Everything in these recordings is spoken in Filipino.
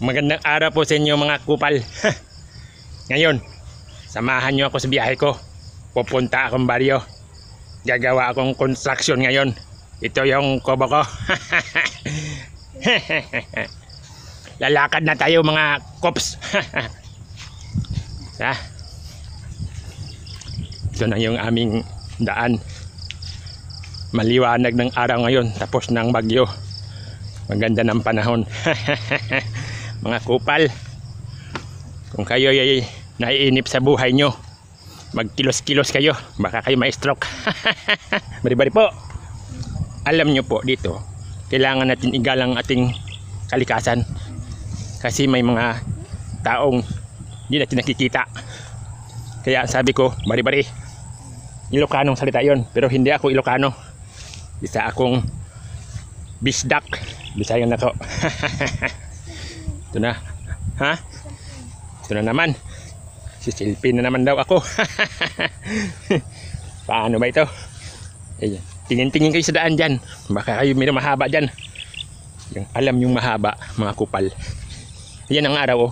Magandang araw po sa inyo mga kupal. Ngayon, samahan nyo ako sa biyahe ko. Pupunta akong baryo. Gagawa akong construction ngayon. Ito yung kobo ko. Lalakad na tayo mga kops. Ito na yung aming daan. Maliwanag ng araw ngayon, tapos ng bagyo. Maganda ng panahon. Mga kupal, kung kayo ay naiinip sa buhay nyo, magkilos-kilos kayo, baka kayo ma-stroke. Bari-bari po. Alam nyo po dito, kailangan natin igalang ating kalikasan. Kasi may mga taong hindi natin nakikita. Kaya sabi ko, bari-bari. Ilocanong salita yon, pero hindi ako Ilocano. Isa akong Bisdak. Bisayan na ko. Ito na. Ha? Ito na naman. Sisilpin na naman daw ako. Paano ba ito? Ayan. Tingin-tingin kayo sa daan dyan. Baka kayo may mahaba dyan. Yung alam yung mahaba, mga kupal. Yan ang araw, oh.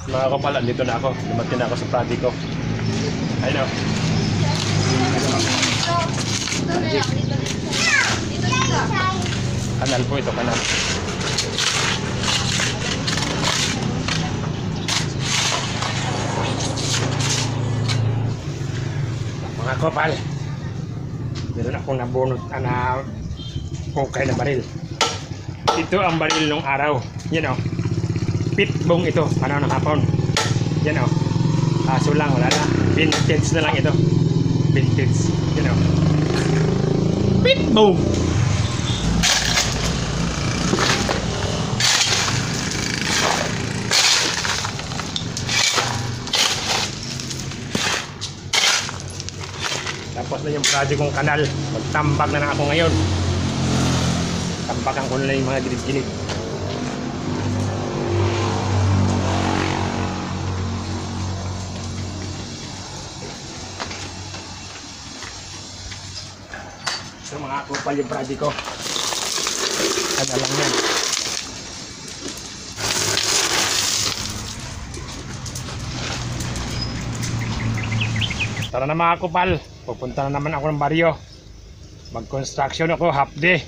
Mga kapal, dito na ako. Dumating na ako sa project ko. Ayun o. Kanal po ito, kanal. Mga kapal, meron akong nabunot na hukay na baril. Ito ang baril ng araw. Yan o. Pitbong ito, panahon ng hapon. Yan o. Aso lang, wala na. Vintage na lang ito. Vintage. Yan o. Pitbong! Tapos na yung project kong kanal. Magtambak na ako ngayon. Tambakan ko na yung mga gilid-gilid. So mga kupal yung project ko. Ano lang yan. Tara na mga kupal. Pupunta na naman ako ng baryo. Mag-construction ako half day.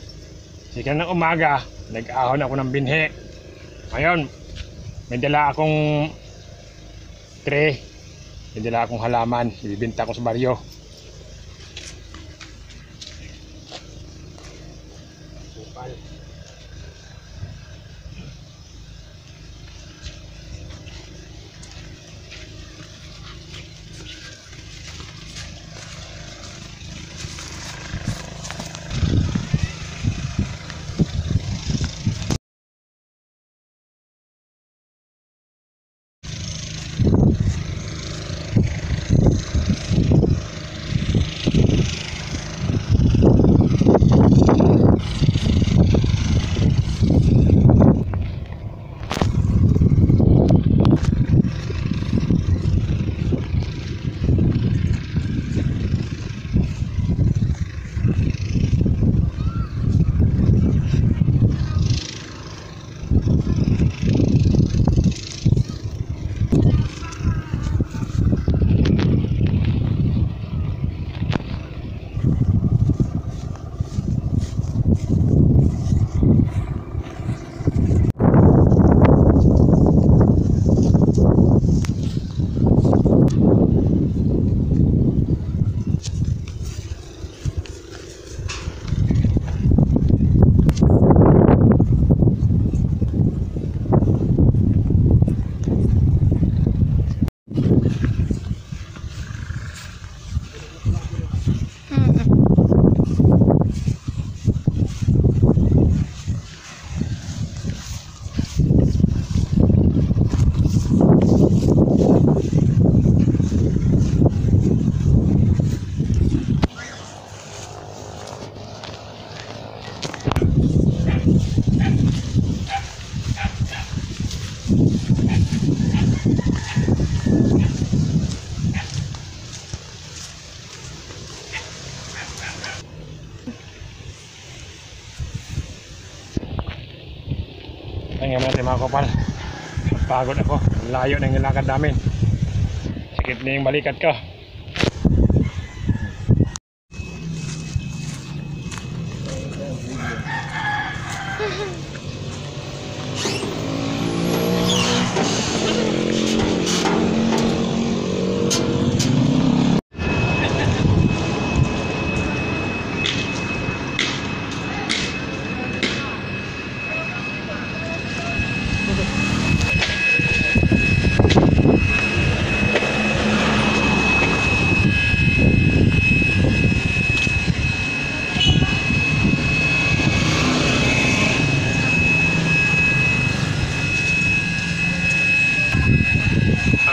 Sige ng umaga, nag-ahon ako ng binhe. Ngayon, may dala akong tray. May dala akong halaman. Ibibenta ko sa baryo. mga kapal. Pagod ako. Layo na yung lakad namin. Sakit na yung balikat ko.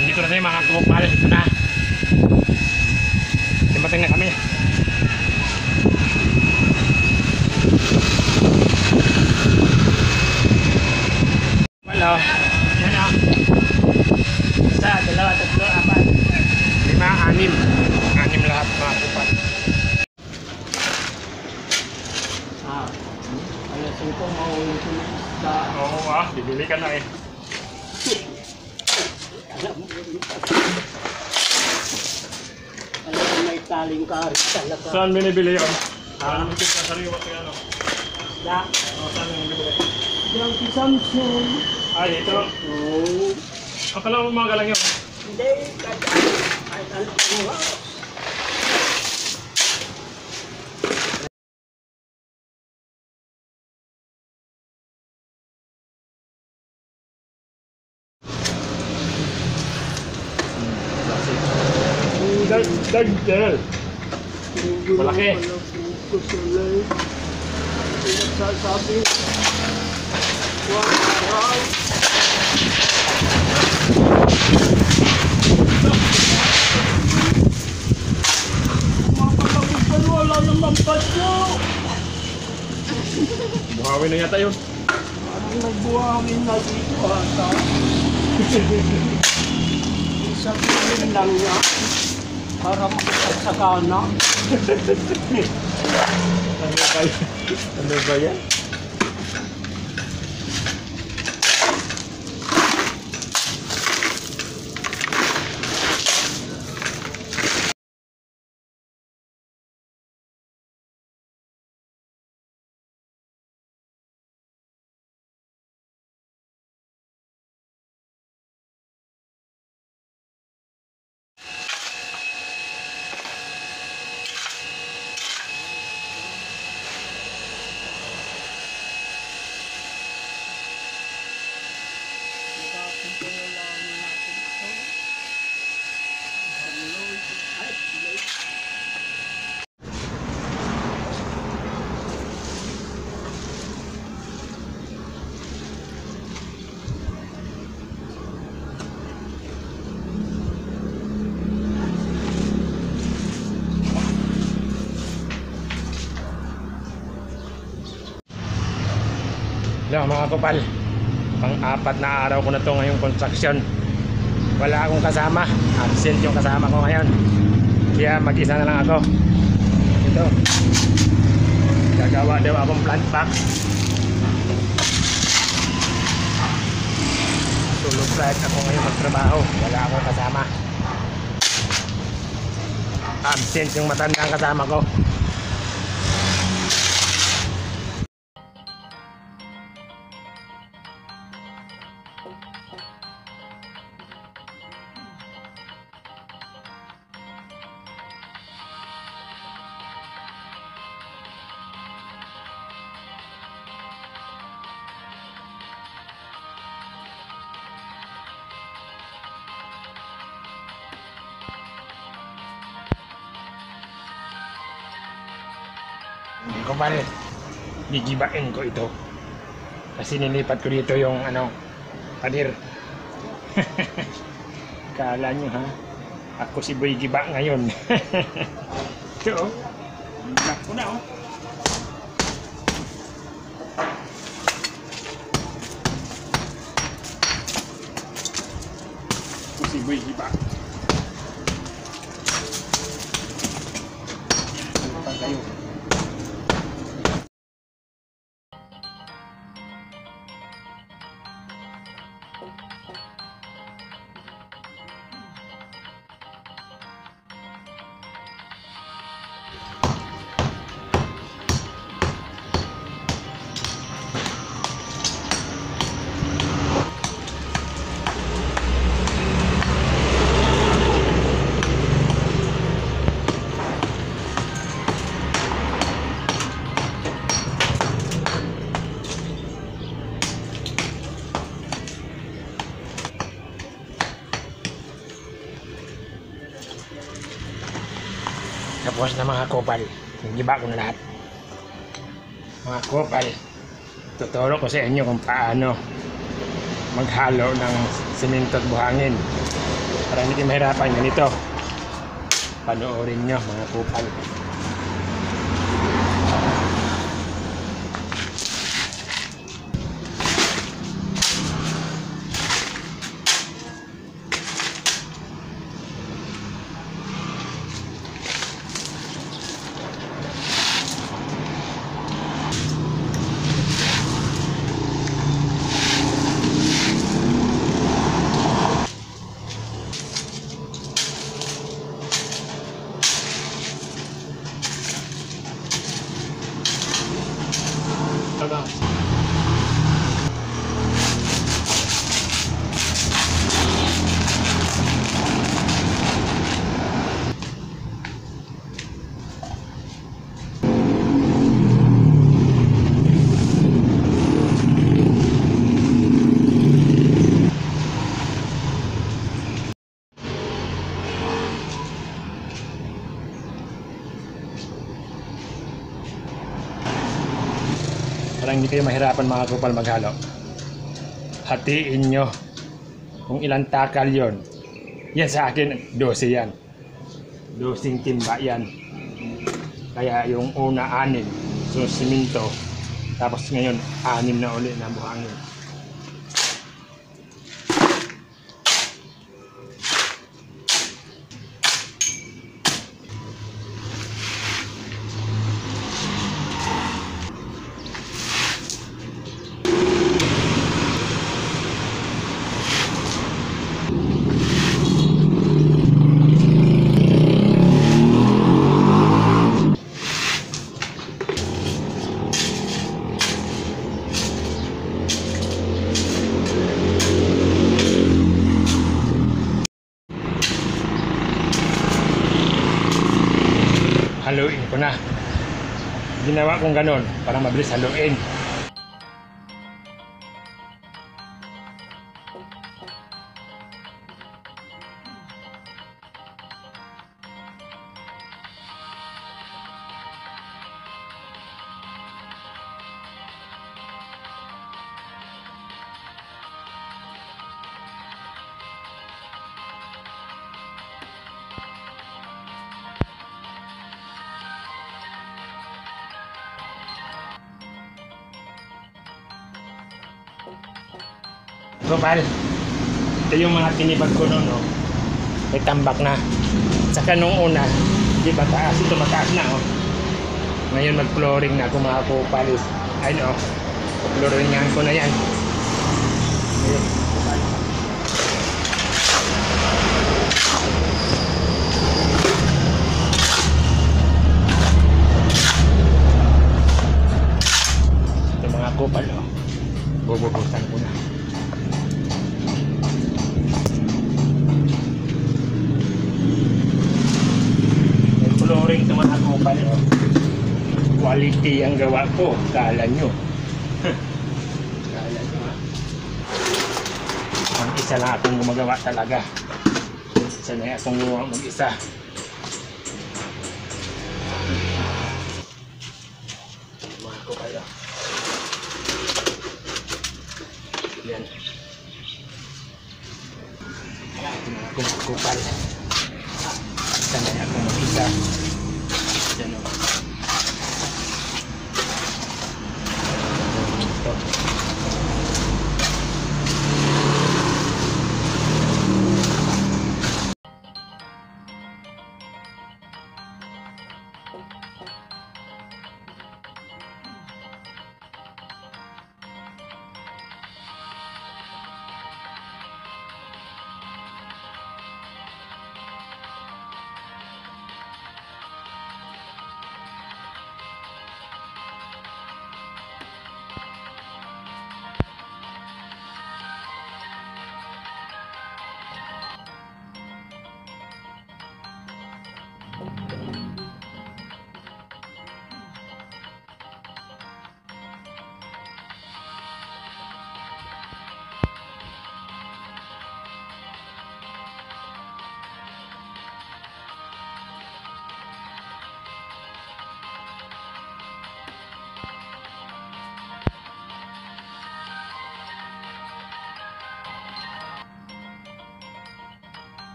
Dito na tayo mga kupal. Ito na. Timating na kami. Wala. Yan o. Isa, dalawa, tatlo, apat. 5, 6. 6 lahat mga kupal. Alas 5 mauwi ko ng isda. Oo bibili ka na eh. Alam mo may taling kari talaga. Saan binibili yun? Nakikita sa sariwa ko yan o. Da. Saan binibili? Diyan si Samson. Ay, ito. Oo. Akala mo mga galang yun. Hindi. Ay, alam mo. Dagdel. Malaki. Sabi. Wow. Mapapagpupan wala naman badyo. Buhawin na yata yun. Parang nagbuhangin na dito ata. Isabihin lang niya. Para makapagsakana. Ano ba yan? Ano ba yan? No, mga kupal, pang-4 na araw ko na to ngayong construction. Wala akong kasama, absent yung kasama ko ngayon, kaya mag-isa na lang ako. Ito, gagawa daw akong plant box. Tulog kahit ako ngayon magtrabaho, wala akong kasama. Absent yung matandang kasama ko. Kupal, gigibain ko ito kasi nilipat ko dito yung pader. Kala nyo ha, ako si Boy Giba ngayon. Ito oh, lock ko na oh. Ako si Boy Giba. Ano pa kayo? Tapos na mga kupal. Giba ko na lahat. Mga kupal, tuturo ko sa inyo kung paano maghalo ng simento at buhangin para hindi kayo mahirapan. Ganito, panoorin nyo mga kupal. Para hindi kayo mahirapan mga kupal maghalo. Hatiin nyo kung ilang takal yon. Yan sa akin, 12 yan. 12 timba yan. Kaya yung una 6, so siminto. Tapos ngayon 6 na ulit na buhangin. Haluin ko na. Ginawa kong ganon para mabilis haluin. Kupal, ito yung mga tinibag ko noon, no? May tambak na. Saka nung una, di ba taas? Ito mataas na, oh. Ngayon mag-flooring na ako mga kupal. Ayun, oh. Flooringan ko na yan. Ayun, kupal. Ito mga kupal, oh. Bububutan ko na. Flooring ito mga kupal, oh. Quality ang gawa ko, kala nyo. Kala nyo, ha. Ang isa lang akong gumagawa talaga. Isa na akong gumawa mag-isa. Mga kupal, oh. Yan. Ito mga kupal. Isa na akong mag-isa. Yan, oh.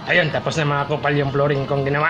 Ayun, tapos na mga kupal yung flooring kong ginawa.